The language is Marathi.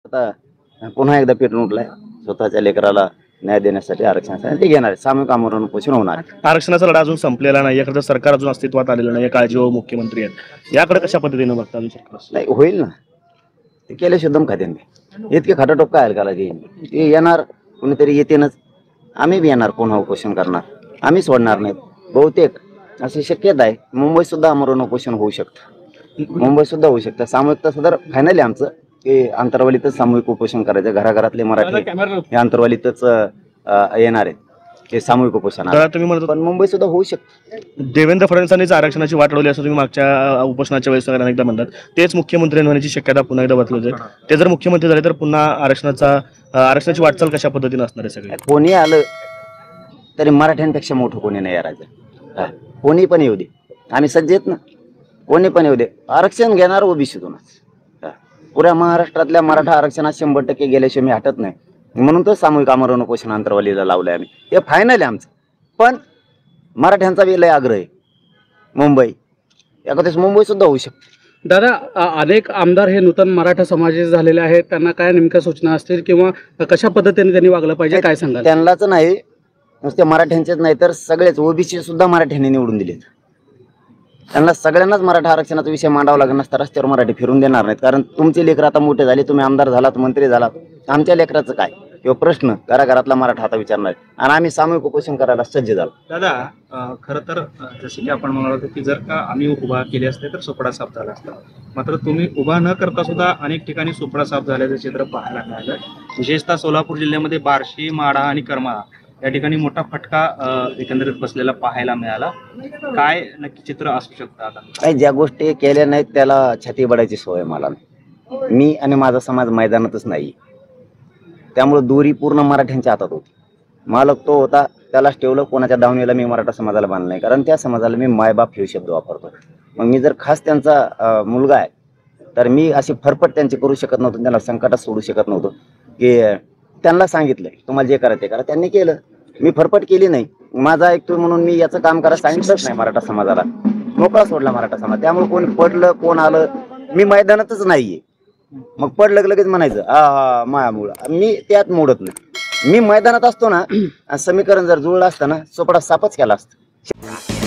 आता पुन्हा एकदा पेटून उठलाय स्वतःच्या लेकराला न्याय देण्यासाठी आरक्षणासाठी ते घेणार आहे. सामूहिक आमरण उपोषण होणार आहे. आरक्षणाचा लढा अजून संपलेला नाही, एखादं सरकार अजून अस्तित्वात आलेलं नाही, काळजी व मुख्यमंत्री आहेत, याकडे कशा पद्धतीने बघता अजून सरकार? नाही होईल ना, ते केल्याशिवाय दम खाते नाही. इतके खटाटोप काय हलकाला ते येणार, कुणीतरी येतेनच. आम्ही बी येणार, पुन्हा उपोषण करणार, आम्ही सोडणार नाहीत. बहुतेक अशी शक्यता आहे मुंबईत सुद्धा आमरण उपोषण होऊ शकतं, मुंबईत सुद्धा होऊ शकतं. सामूहिक तसं तर फायनली आमचं की आंतरवालीतच सामूहिक उपोषण करायचं. घराघरातले मराठी हे आंतरवालीतच येणार आहेत हे सामूहिक उपोषण. दादा, तुम्ही म्हणत पण मुंबई सुद्धा होऊ शकते. देवेंद्र फडणवीसांनीच आरक्षणाची वाट लावली असं तुम्ही मागच्या उपोषणाच्या वेळेस अनेकदा म्हणतात. तेच मुख्यमंत्री होण्याची शक्यता पुन्हा एकदा बदलत आहे. ते जर मुख्यमंत्री झाले तर पुन्हा आरक्षणाची वाटचाल कशा पद्धतीने असणार आहे? सगळे कोणी आलं तरी मराठ्यांपेक्षा मोठं कोणी नाही यायचं. कोणी पण येऊ दे, आम्ही सज्ज आहेत ना. कोणी पण येऊ दे, आरक्षण घेणार ओबीसीतूनच. पुऱ्या महाराष्ट्रातल्या मराठा आरक्षणात 100% गेल्याशिवाय मी हटत नाही. म्हणून तर सामूहिक आमरण उपोषण आंतरवालीला लावलंय आम्ही. हे फायनल आहे आमचं. पण मराठ्यांचा बी लय आग्रह आहे. मुंबई एखाद्याच मुंबई सुद्धा होऊ शकते. दादा, अनेक आमदार हे नूतन मराठा समाजाचे झालेले आहेत, त्यांना काय नेमक्या सूचना असतील किंवा कशा पद्धतीने त्यांनी वागलं पाहिजे, काय सांगाल? त्यांनाच नाही, नुसते मराठ्यांचेच नाही तर सगळेच ओबीसी सुद्धा मराठ्यांनी निवडून दिलेत. त्यांना सगळ्यांनाच मराठा आरक्षणाचा विषय मांडावा लागणार नसता. रस्त्यावर मराठी फिरून देणार नाहीत. कारण तुमचे लेकर आता मोठे झाले, तुम्ही आमदार झालात, मंत्री झालात. आमच्या लेकराचं काय किंवा प्रश्न घराघरातला मराठा आता विचारणार आणि आम्ही सामूहिक उपोषण करायला सज्ज झालो. दादा, खरं तर जसे की आपण म्हणालो की जर का आम्ही उभा केले असते तर सोपडा साफ झाला असता. मात्र तुम्ही उभा न करता सुद्धा अनेक ठिकाणी सोपडा साफ झाल्याचं चित्र पाहायला मिळालं. विशेषतः सोलापूर जिल्ह्यामध्ये बार्शी, माढा आणि करमाळा या ठिकाणी मोठा फटका एकंदरीत बसलेला पाहायला मिळाला. काय नक्की चित्र असू शकतं? आता काही ज्या गोष्टी केल्या नाहीत त्याला छाती बडायची सवय मला नाही. मी आणि माझा समाज मैदानातच नाही, त्यामुळे दोरी पूर्ण मराठ्यांच्या हातात होती. मालक तो होता, त्यालाच ठेवलं. कोणाच्या दावणीला मी मराठा समाजाला बांधलं नाही, कारण त्या समाजाला मी मायबाप हे शब्द वापरतो. मग मी जर खास त्यांचा मुलगा आहे तर मी अशी फरफट त्यांची करू शकत नव्हतो, त्यांना संकटात सोडू शकत नव्हतो. की त्यांना सांगितलं तुम्हाला जे करायचं ते करा, त्यांनी केलं. मी फरफट केली नाही. माझा ऐकतो म्हणून मी याचं काम करायला सांगितलंच नाही मराठा समाजाला. मोकळा सोडला मराठा समाज. त्यामुळे कोणी पडलं कोण आलं, मी मैदानातच नाहीये. मग पडलं लगेच म्हणायचं मायामुळं. मी त्यात मोडत नाही. मी मैदानात असतो ना, समीकरण जर जुळलं असतं ना, सोपडा सापच केला असतं.